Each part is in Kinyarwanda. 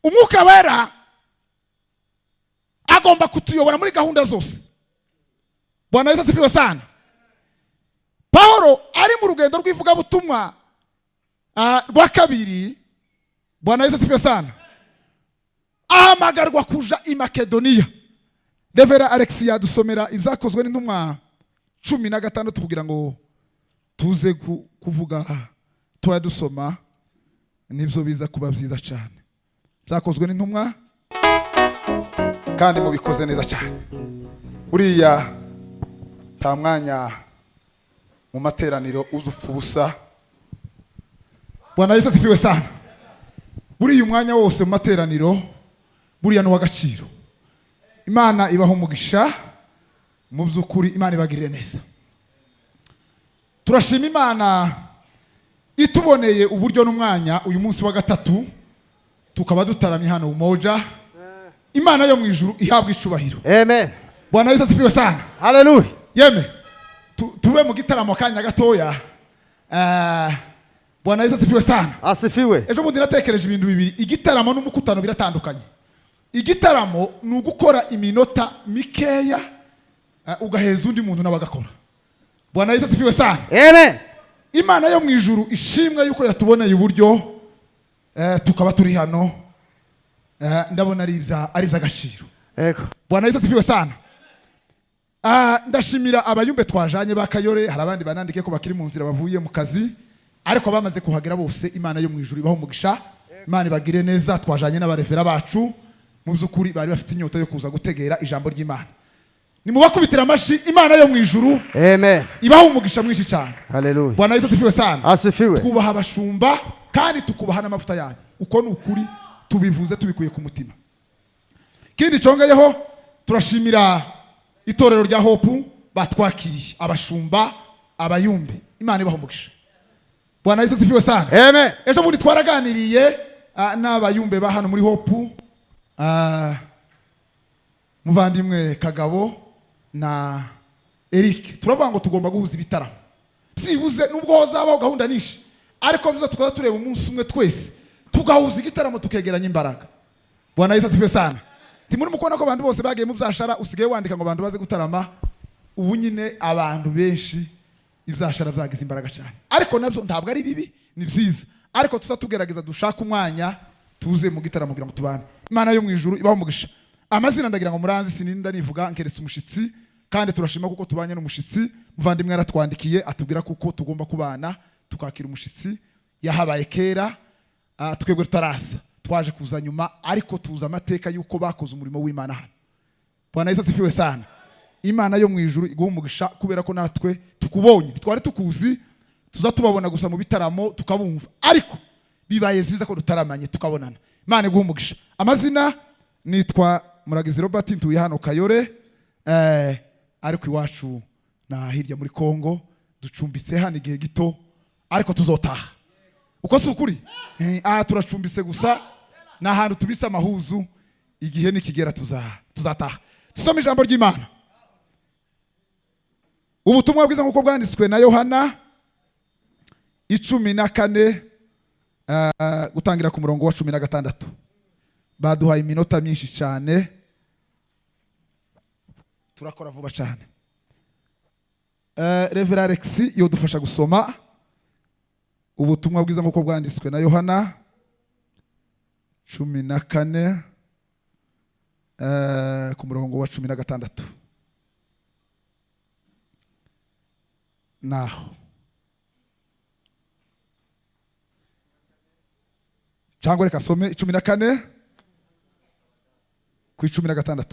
umwuka wera agomba kutuyobora muri gahunda zose. Bwana Yesu asifiwe sana. Paulo ari mu rugendo rw'ivugabutumwa rwa kabiri, Bwana Yesu asifiwe sana, ahamagarwa kuja i Makedoniya. Revera Alexia dusomera ibyakozwe n'intumwa 16 kugira ngo tuze kuvuga tuya dusoma nibyo biza kuba byiza cyane. Byakozwe n'intumwa kandi mubikoze neza cyane. Buriya nta mwanya mu materaniro uzupfa ubusa. Bwana Yesu asifiwe sana. Buriya umwanya wose mu materaniro buriya no wagaciro. Imana ibaho umugisha, mu by'ukuri Imana ibagirire neza. Turashima Imana ituboneye uburyo n'umwanya uyu munsi wa gatatu tukaba dutaramye hano Umoja. Imana yo mu ijuru ihabwa icubahiro. Amen. Bwana Yesu asifiwe sana. Hallelujah. Yeme tube mu gitaramo kanya gatoya. Bwana Yesu asifiwe sana. Asifiwe. Ejo bundi natekereje ibintu bibiri. Igitaramo n'umukutano biratandukanye. Igitaramo ni ugukora iminota mikeya ugaheza undi muntu n'abagakora. Bwana Yesu asifiwe sana. Amen. Imana yo mu ijuru ishimwe yuko yatuboneye uburyo tukaba turi hano. Ndabona ari iby'agaciro. Ego. Bwana Yesu asifiwe sana. Ndashimira abayumbe twajanye bakayore, hari abandi banandike ko bakiri mu nzira bavuye mu kazi, ariko bamaze kuhagera bose Imana yo mu ijuru ibaho umugisha. Imana ibagire neza. Twajanye n'abarevera bacu, mu by'ukuri bari bafite inyota yo kuza gutegera ijambo ry'Imana. Nimubakubitira amashi. Imana yo mu ijuru Amen. ibaho umugisha mwinshi cyane. Hallelujah. Bwana Yesu asifiwe sana. Asifiwe. Twubaha abashumba kandi tukubaha n'amavuta yanyu. Uko ni ukuri tubivuze tubikuye ku mutima. Kindi congeyeho turashimira itorero rya Hope batwakiriye, abashumba, abayumbe. Imana ibaho umugisha. Bwana Yesu asifiwe sana. Amen. Ejo muri twaraganiriye n'abayumbe ba hano muri Hope, muvandimwe Kagabo na Eric. Turavuga ngo tugomba guhuza ibitaramo. Byibuze nubwo hozabaho gahunda nishi, ariko biza tukaza tureba umunsi umwe twese tugahuza igitaramo tukegeranya imbaraga. Bwana Yesu asifiwe sana. Timuri mukona ko abantu bose bagiye mu byashara, usigaye wandika ngo abantu baze gutarama. Ubu nyine abantu benshi ibyashara byagize imbaraga cyane, ariko nabyo ntabwo ari bibi, ni byiza. Ariko tugerageza dushaka umwanya tuze mu gitaramo kugira ngo tubane. Imana yo mu ijuru ibaho umugisha. Amazina ndagira ngo muranzi sininda nivuga nkeretse umushitsi, kandi turashima kuko tubanye n'umushitsi. Muvandimwe yaratwandikiye atubwira kuko tugomba kubana tukakira umushitsi. Yahabaye kera, twebwe tutaraza, twaje kuza nyuma, ariko tuza amateka yuko bakoze umurimo w'Imana hano. Bwana Yesu asifiwe sana. Imana yo mu ijuru iguha umugisha kubera ko natwe tukubonye. Twari tukuzi, tuza tubabona gusa mu bitaramo tukabumva, ariko bibaye byiza ko dutaramanye tukabonana. Imana iguha umugisha. Amazina nitwa Muragizi Robert, ntuye hano Kayore, ariko iwacu na hirya muri Kongo. Ducumbitse hano igihe gito, ariko tuzotaha. Uko si ukuri? Turacumbitse gusa, na ahantu tubise amahuzu. Igihe nikigera tuzataha. Tusome ijambo ry'Imana. Ubutumwa bwiza nk'uko bwanditswe na Yohana 14 gutangira ku murongo wa 16. Baduhaye iminota myinshi cyane, turakora vuba cyane. Reverend Alexi yodufasha gusoma ubutumwa bwiza nk'uko bwanditswe na Yohana 14 ku murongo wa 16. Naho cyangwa reka some 14 ku 16.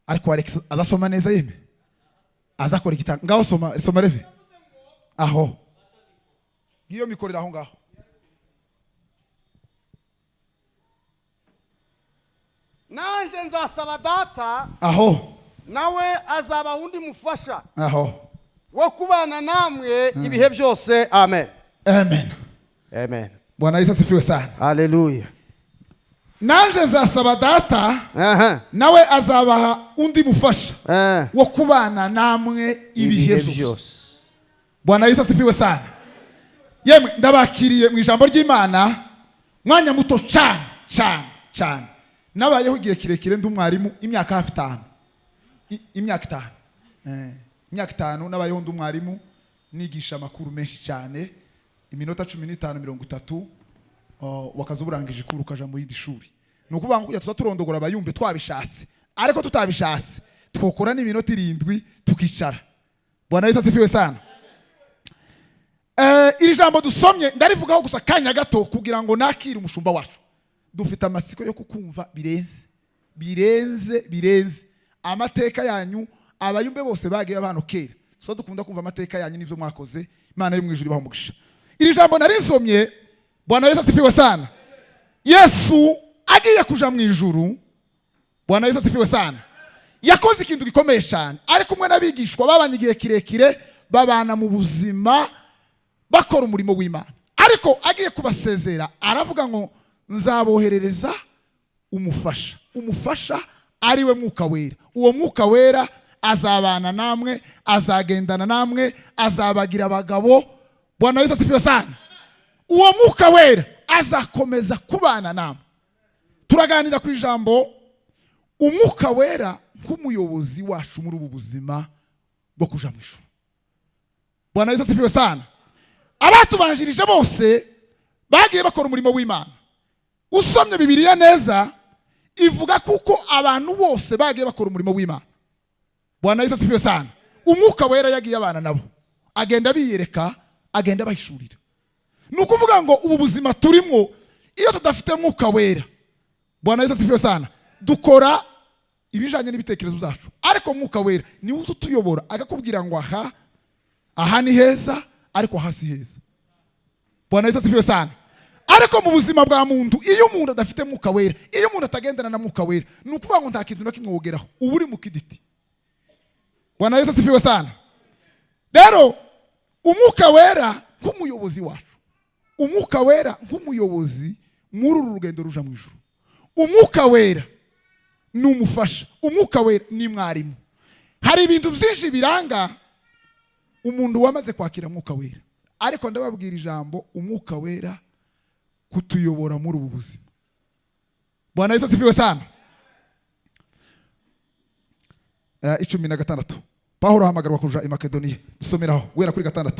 Ariko Alex azasoma neza yeme, azakora igitanga. Ngaho soma reve aho, ngiyo mikorera aho ngaho. Nanje nzasaba data aho, nawe azaba undi mufasha aho wo kubana namwe ibihe byose. Amen. Amen. Amen. Bwana Yesu asifiwe sana. Hallelujah. Nanje nzasaba data nawe azabaha undi mufasha wo kubana namwe ibihe byose. Bwana Yesu asifiwe sana. Yemwe ndabakiriye mu ijambo ry'Imana mwanya muto cyane cyane cyane. Nabayeho igihe kirekire ndi umwarimu imyaka hafi 5. Imyaka 5. Imyaka 5 nabayeho ndi umwarimu nigisha amakuru menshi cyane. Iminota 15-30 wakazuburangije kuru kaja muri dishuri. Nukuvuga ngo tuza turondogora abayumbe twabishatse. Ariko tutabishatse twokora n'iminota 7 tukicara. Bwana Yesu asifiwe sana. Iri jambo dusomye ndarivugaho gusa kanya gato kugira ngo nakire umushumba wacu. Dufite amasiko yo kukumva birenze amateka yanyu. Abayumbe bose bagiye abantu kera, so dukunda kumva amateka yanyu n'ivyo mwakoze. Imana yo mwijuru bahamugisha. Iri jambo narisomye. Bwana Yesu asifiwe sana. Yesu agiye kuja mwijuru. Bwana Yesu asifiwe sana. Yakoze ikintu gikomeye cyane, ari kumwe n'abigishwa babanye igihe kirekire babana mu buzima bakora umurimo w'Imana. Ariko agiye kubasezera aravuga ngo nzaboherereza umufasha ariwe Mwuka Wera. Uwo Mwuka Wera azabana namwe, azagendana namwe, azabagira abagabo. Bwana Yesu asifiwe sana. Uwo Mwuka Wera azakomeza kubana namwe. Turaganira ku ijambo Umwuka Wera nk'umuyobozi wacu muri ubu buzima bwo kuja mu ijuru. Bwana Yesu asifiwe sana. Abatubanjirije bose bagiye bakora umurimo w'Imana. Usomye Bibiliya neza ivuga kuko abantu bose bagiye bakora umurimo w'Imana. Bwana Yesu asifiwe sana. Umwuka Wera yagiye abana nabo, agenda biyereka, agenda bahishurira. Nukuvuga ngo ubu buzima turimo iyo tudafite Mwuka Wera, Bwana Yesu asifiwe sana, dukora ibijanye n'ibitekerezo byacu. Ariko Mwuka Wera ni uzo tuyobora agakubwira ngo aha ni heza, ariko hasi heza. Bwana Yesu asifiwe sana. Ariko mu buzima bwa muntu iyo umuntu adafite Mwuka Wera, iyo umuntu atagendana na Mwuka Wera, nukuvuga ngo nta kintu na kimwe wogeraho, uba uri mu kiditi. Bwana Yesu asifiwe sana. Rero Umwuka Wera nk'umuyobozi wacu, Umwuka Wera nk'umuyobozi muri uru rugendo ruja mu ijuru. Umwuka Wera ni umufasha, Umwuka Wera ni mwarimu. Hari ibintu byinshi biranga umuntu wamaze kwakira Mwuka Wera. Ariko ndababwira ijambo Umwuka Wera kutuyobora muri ubu buzima. Bwana Yesu asifiwe sana. 16 Pawulo ahamagarwa kuja i Makedoniya. Dusomeraho wera kuri 6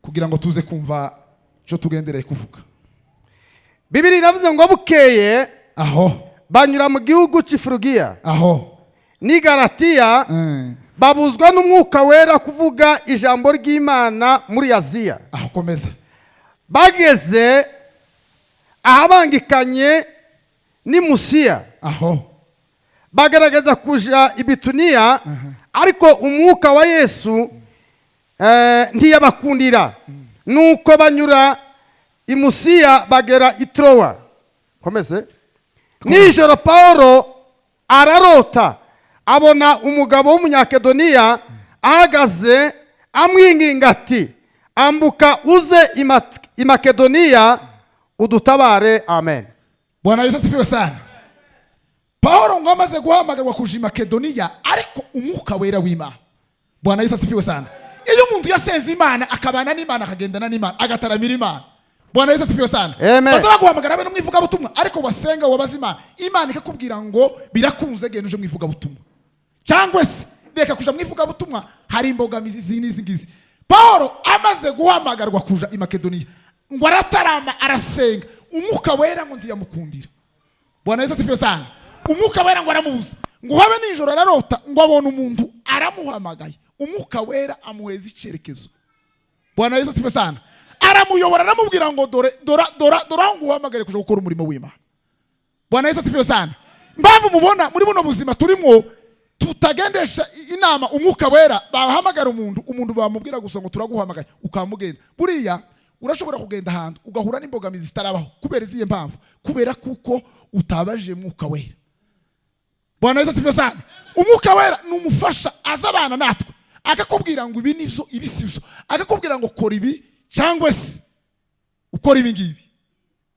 kugira ngo tuze kumva cyo tugendereye kuvuga. Bibiri iravuze ngo bukeye aho banyura mu gihugu cy'Ifrugiya aho ni Galatiya, babuzwa n'Umwuka Wera kuvuga ijambo ry'Imana muri Aziya. Aho komeza. Bageze ahabangikanye ni Musiya. Aho bagaragaza kuja i Bituniya, ariko Umwuka wa Yesu ntiyabakundira. Nuko banyura i Musiya bagera i Trowa. Komeze. Nijoro Pawulo ararota abona umugabo w'Umunyakedoniya ahagaze amwinginga ati, ambuka uze i Makedoniya udutabare. Amen. Bwana Yesu asifiwe sana. Pawulo ngo amaze guhamagarwa kuja i Makedoniya, ariko Umwuka Wera w'Imana. Bwana Yesu asifiwe sana. Iyo umuntu yasenze Imana akabana n'Imana akagendana n'Imana agataramira Imana, Bwana Yesu asifiwe sana. Baza guhamagara bene mwivuga butumwa, ariko wasenga wabaza Imana, Imana ikakubwira ngo birakunze genda uje mwivuga butumwa. Cyangwa se reka kuja mwivuga butumwa, hari imbogamizi zinizingizi. Pawulo amaze guhamagarwa kuja i Makedoniya ngo aratarama arasenga, Umwuka Wera ngo ndiyamukundira. Bwana Yesu asifiwe sana. Umwuka Wera ngo aramubuza ngo habe nijoro ararota ngo abone umuntu aramuhamagaye. Umwuka Wera amuheza icyerekezo. Bwana Yesu asifiwe sana. Aramuyobora aramubwira ngo dora ngo uhamagare kuja gukora umurimo w'Imana. Bwana Yesu asifiwe sana. Mbavu mubona muri buno buzima turimo tutagendesha inama Umwuka Wera, bahamagara umuntu bamubwira gusa ngo turaguhamagaye ukamugenda. Buriya urashobora kugenda ahantu ugahura n'imbogamizi zitarabaho kubera iziye mpamvu, kubera kuko utabaje Mwuka Wera. Bwana Yesu asifiwe sana. Umwuka Wera ni umufasha azabana natwe, akakubwira ngo ibi nivyo ibisivyo, akakubwira ngo kora ibi cyangwa se ukora ibi ngibi.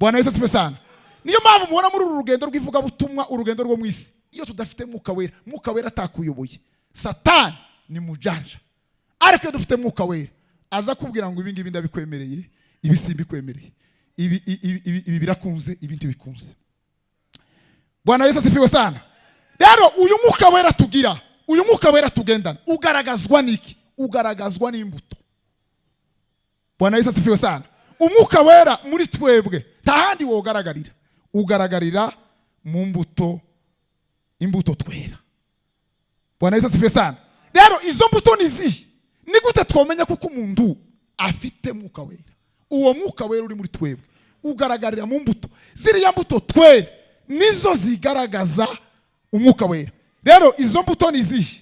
Bwana Yesu asifiwe sana. Niyo mpamvu mubona muri uru rugendo rw'ivuga butumwa, urugendo rwo mwisi, iyo tudafite Mwuka Wera, Mwuka Wera atakuyoboye, Satani ni mujanja. Ariko iyo dufite Mwuka Wera aza kubwira ngo ibi ngibi ndabikwemereye, ibi simbikwemereye, ibi birakunze, ibindi bikunze. Bwana Yesu asifiwe sana. Rero uyu mwuka wera tugira, uyu mwuka wera tugendana, ugaragazwa niki? Ugaragazwa n'imbuto. Bwana Yesu asifiwe sana. Umwuka wera muri twebwe nta handi wogaragarira, ugaragarira mu mbuto, imbuto twera. Bwana Yesu asifiwe sana. Rero izo mbuto nizihe? Ni gute twomenya kuko umuntu afite mwuka wera? Uwo mwuka wera uri muri twebwe ugaragarira mu mbuto. Ziriya mbuto twera nizo zigaragaza umwuka wera. Rero izo mbuto nizihe?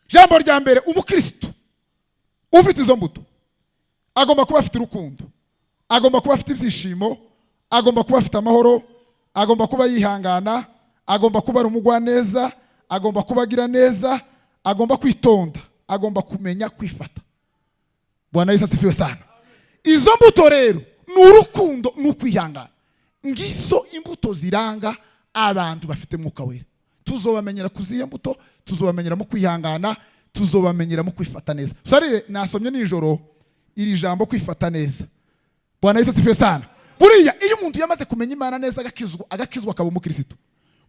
Jambo rya mbere, umukristo ufite izo mbuto agomba kuba afite urukundo, agomba kuba afite ibyishimo, agomba kuba afite amahoro, agomba kuba yihangana, agomba kuba ari umugwaneza, agomba kuba agira neza, agomba kwitonda, agomba kumenya kwifata. Bwana Yesu asifiwe sana. Izo mbuto rero ni urukundo n'ukwihangana. Ngizo imbuto ziranga abantu bafite mwuka wera. Tuzobamenyera kuziya mbuto, tuzobamenyera mu kwihangana, tuzobamenyera mu kwifata neza. Sarire nasomye nijoro iri jambo kwifata neza. Bwana Yesu asifiwe sana. Buriya iyo umuntu yamaze kumenya Imana neza agakizwa akaba umukristo,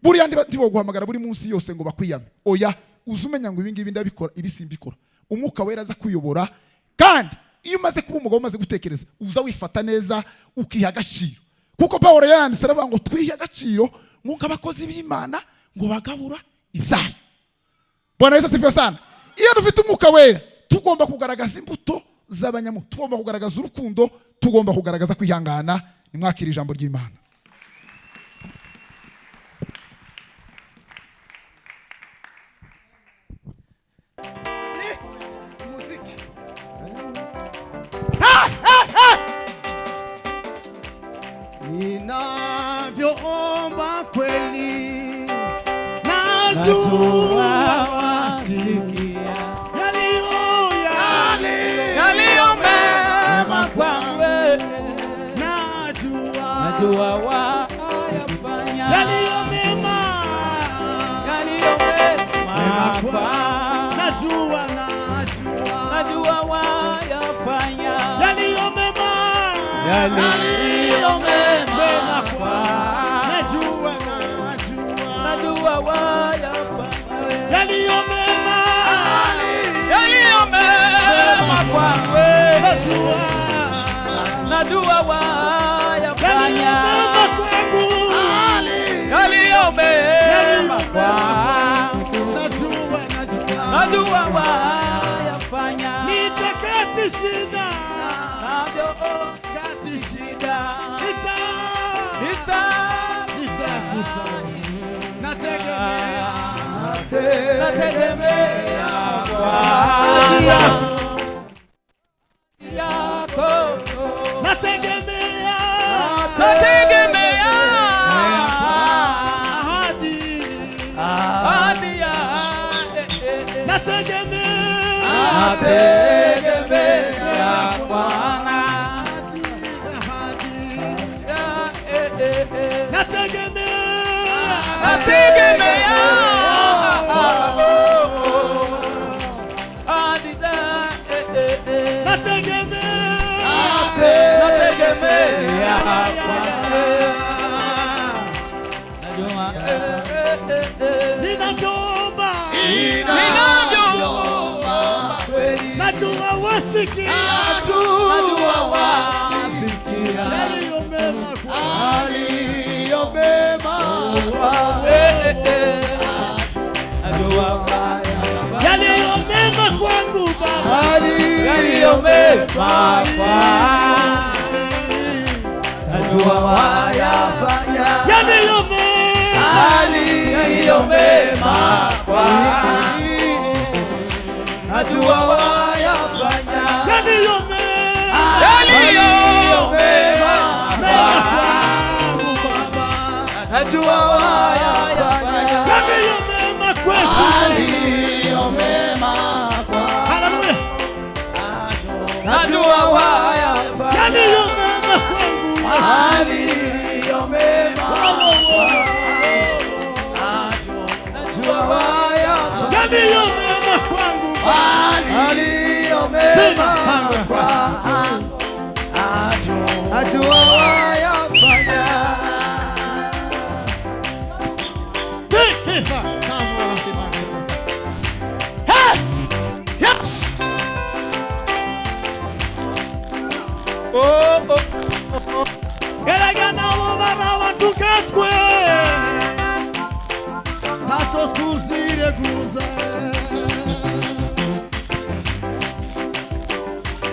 buriya ndibo guhamagara buri munsi yose ngo bakwiyame. Oya, uzumenya ngo ibingibi ndabikora, ibisimbikora. Umwuka wera aza kuyobora, kandi iyo umaze kuba umugabo umaze gutekereza uza wifata neza, ukiha agaciro. Kuko Pawulo yanditse aravuga ngo twihe agaciro nk'uko abakozi b'Imana ngo bagabura ibyayo. Bwana Yesu asifiwe sana. Iyo dufite umwuka wera tugomba kugaragaza imbuto z'abanyamu, tugomba kugaragaza urukundo, tugomba kugaragaza kwihangana. Nimwakira ijambo ry'Imana. Ninavyoomba kweli najua wasikia yaliyo mema kwangu, najua wayafanya yaliyo mema kwangu, najua wayafanya yaliyo mema najua wayafanya yaliyo mema kwangu, najua wayafanya yaliyo mema kwangu, najua wayafanya nitakati shida navyo kati shida nategemea yako, nategemea ahadi ya nategemea Bwana, nategemea najua wasikia yaliyo mema kwangu Baba, yaliyo mema najua wayafanya yaliyo mema kwangu, najua wayafanya yaliyo mema kwangu Baba, najua wayafanya yaliyo mema kwangu, yaliyo mema kwangu. Haleluya. Najua wayafanya yaliyo mema kwangu, yaliyo mema kwangu, najua wayafanya yaliyo mema kwangu, yaliyo mema kwangu, najua Hey! Yes! Erega nabo barabatukatwe ntacyo tuzireguza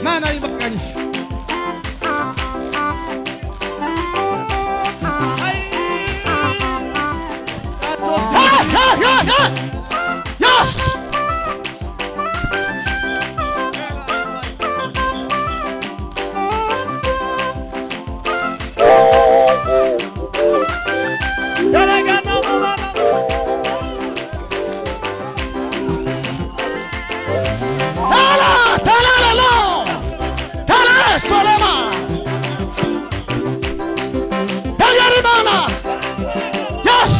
Mana yibaganyisha. Yes! Erega nabo Solema! Yarimana! Yes!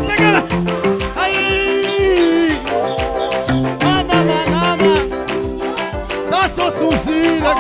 Tegera! Ai! Mana! Tacho tuzira